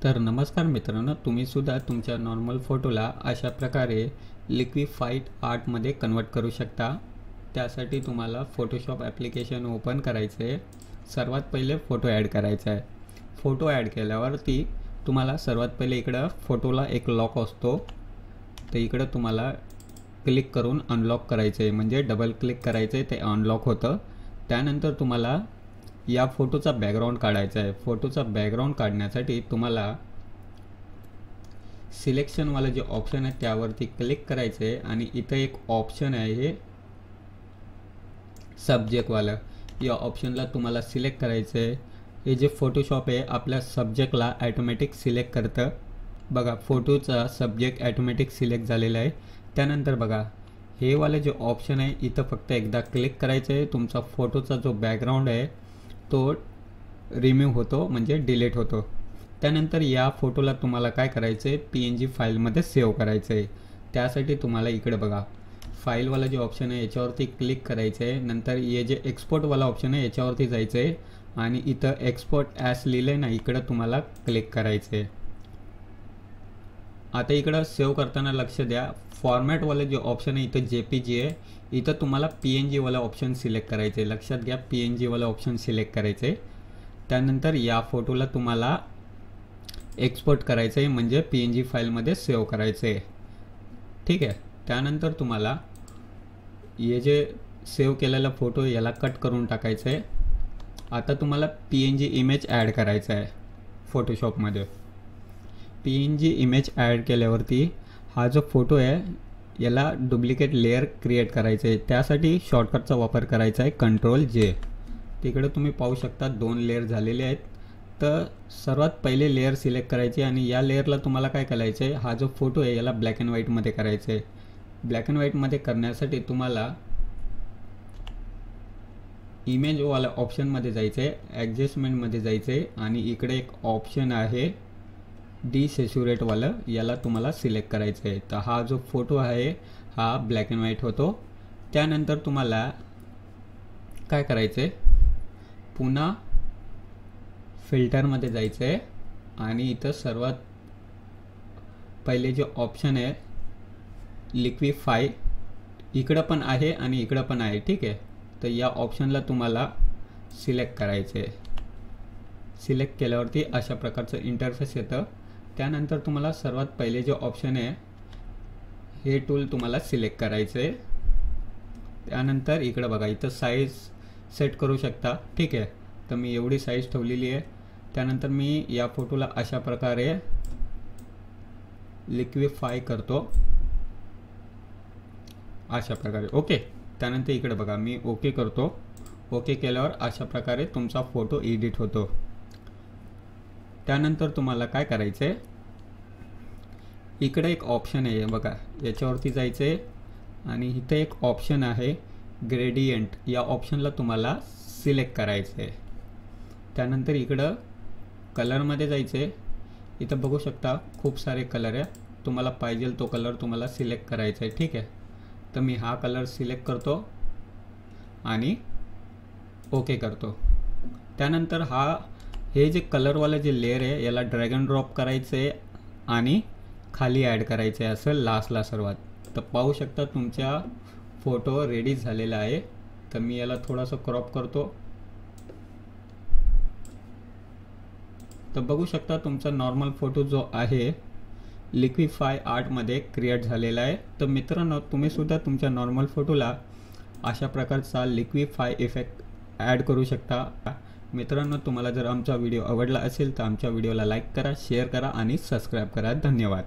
तर नमस्कार मित्रांनो, तुम्ही सुद्धा तुमच्या नॉर्मल फोटोला अशा प्रकारे लिक्विफाईड आर्टमध्ये कन्वर्ट करू शकता। त्यासाठी तुम्हाला फोटोशॉप ॲप्लिकेशन ओपन करायचं आहे। सर्वात पहिले फोटो ॲड करायचा आहे। फोटो ॲड केल्यावरती तुम्हाला सर्वात पहिले इकडं फोटोला एक लॉक असतो, तर इकडं तुम्हाला क्लिक करून अनलॉक करायचं आहे, म्हणजे डबल क्लिक करायचं आहे, ते अनलॉक होतं। त्यानंतर तुम्हाला या फोटोचा बॅकग्राऊंड काढायचा आहे। फोटोचा बॅकग्राऊंड काढण्यासाठी तुम्हाला सिलेक्शनवाला जे ऑप्शन आहे त्यावरती क्लिक करायचं आहे आणि इथं एक ऑप्शन आहे हे सब्जेक्टवालं, या ऑप्शनला तुम्हाला सिलेक्ट करायचं आहे। हे जे फोटोशॉप आहे आपल्या सब्जेक्टला ॲटोमॅटिक सिलेक्ट करतं। बघा, फोटोचा सब्जेक्ट ॲटोमॅटिक सिलेक्ट झालेला आहे। त्यानंतर बघा, हे वाले जे ऑप्शन आहे इथं फक्त एकदा क्लिक करायचं आहे। तुमचा फोटोचा जो बॅकग्राऊंड आहे तो रिमूव्ह होतो, म्हणजे डिलीट होतो। त्यानंतर या फोटोला तुम्हाला काय करायचं आहे, PNG फाईलमध्ये सेव्ह करायचं आहे। त्यासाठी तुम्हाला इकडे बघा, फाईलवाला जे ऑप्शन आहे याच्यावरती क्लिक करायचं आहे। नंतर हे जे एक्सपोर्टवाला ऑप्शन आहे याच्यावरती जायचं आहे आणि इथं एक्सपोर्ट ॲज लिहिलं आहे ना, इकडं तुम्हाला क्लिक करायचं आहे। आता इकडं सेव्ह करताना लक्ष द्या, फॉर्मॅटवाले जे ऑप्शन आहे इथं JPG आहे, इथं तुम्हाला PNG वाला ऑप्शन सिलेक्ट करायचं आहे। लक्षात घ्या, PNG वाला ऑप्शन सिलेक्ट करायचं आहे। त्यानंतर या फोटोला तुम्हाला एक्सपोर्ट करायचं आहे, म्हणजे PNG फाईलमध्ये सेव्ह करायचं आहे, ठीक आहे। त्यानंतर तुम्हाला हे जे सेव्ह केलेला फोटो याला कट करून टाकायचं आहे। आता तुम्हाला PNG इमेज ॲड करायचा आहे फोटोशॉपमध्ये। PNG इमेज ॲड केल्यावरती हा जो फोटो आहे याला डुप्लिकेट लेअर क्रिएट करायचं आहे। त्यासाठी शॉर्टकटचा वापर करायचा आहे Ctrl+J। तिकडे तुम्ही पाहू शकता 2 लेअर झालेले आहेत। तर सर्वात पहिले लेअर सिलेक्ट करायची आणि या लेअरला तुम्हाला काय करायचं आहे, हा जो फोटो आहे याला ब्लॅक अँड व्हाईटमध्ये करायचं आहे। ब्लॅक अँड व्हाईटमध्ये करण्यासाठी तुम्हाला इमेजवाला ऑप्शनमध्ये जायचं आहे, ॲडजस्टमेंटमध्ये जायचं आहे आणि इकडे एक ऑप्शन आहे डिसॅच्युरेटवालं, याला तुम्हाला सिलेक्ट करायचं आहे। तर हा जो फोटो आहे हा ब्लॅक अँड व्हाईट होतो। त्यानंतर तुम्हाला काय करायचं आहे, पुन्हा फिल्टरमध्ये जायचं आहे आणि इथं सर्वात पहिले जे ऑप्शन आहे लिक्विफाय, इकडं पण आहे आणि इकडं पण आहे, ठीक आहे। तर या ऑप्शनला तुम्हाला सिलेक्ट करायचं आहे। सिलेक्ट केल्यावरती अशा प्रकारचं इंटरफेस येतं। त्यानंतर तुम्हाला सर्वात पहिले जे ऑप्शन आहे हे टूल तुम्हाला सिलेक्ट करायचं आहे। त्यानंतर इकडं बघा, इथं साईज सेट करू शकता, ठीक आहे। तर मी एवढी साईज ठेवलेली आहे। त्यानंतर मी या फोटोला अशा प्रकारे लिक्विफाय करतो, अशा प्रकारे, ओके। त्यानंतर इकडे बघा, मी ओके करतो। ओके केल्यावर अशा प्रकारे तुमचा फोटो एडिट होतो। त्यानंतर तुम्हाला काय करायचं आहे, इकडे एक ऑप्शन आहे बघा, याच्यावरती जायचं आहे आणि इथं एक ऑप्शन आहे ग्रेडियंट, या ऑप्शनला तुम्हाला सिलेक्ट करायचं आहे। त्यानंतर इकडं कलरमध्ये जायचं आहे। इथं बघू शकता खूप सारे कलर आहे, तुम्हाला पाहिजे तो कलर तुम्हाला सिलेक्ट करायचा आहे, ठीक आहे। तर मी हा कलर सिलेक्ट करतो आणि ओके करतो। त्यानंतर हे जे कलरवालं जे लेअर आहे याला ड्रॅग अँड ड्रॉप करायचं आहे आणि खाली ॲड करायचं आहे, असं लास्टला सर्वात। तर पाहू शकता तुमचा फोटो रेडी झालेला आहे। तर मी याला थोडंसं क्रॉप करतो, तर बघू शकता तुमचा नॉर्मल फोटो जो आहे लिक्विफाय आर्टमध्ये क्रिएट झालेला आहे। तर मित्रांनो, तुम्ही सुद्धा तुमच्या नॉर्मल फोटोला अशा प्रकारचा लिक्विफाय इफेक्ट ॲड करू शकता। मित्रांनो, तुम्हाला जर आमचा व्हिडिओ आवडला असेल तर आमच्या व्हिडिओला लाईक करा, शेअर करा आणि सबस्क्राईब करा। धन्यवाद।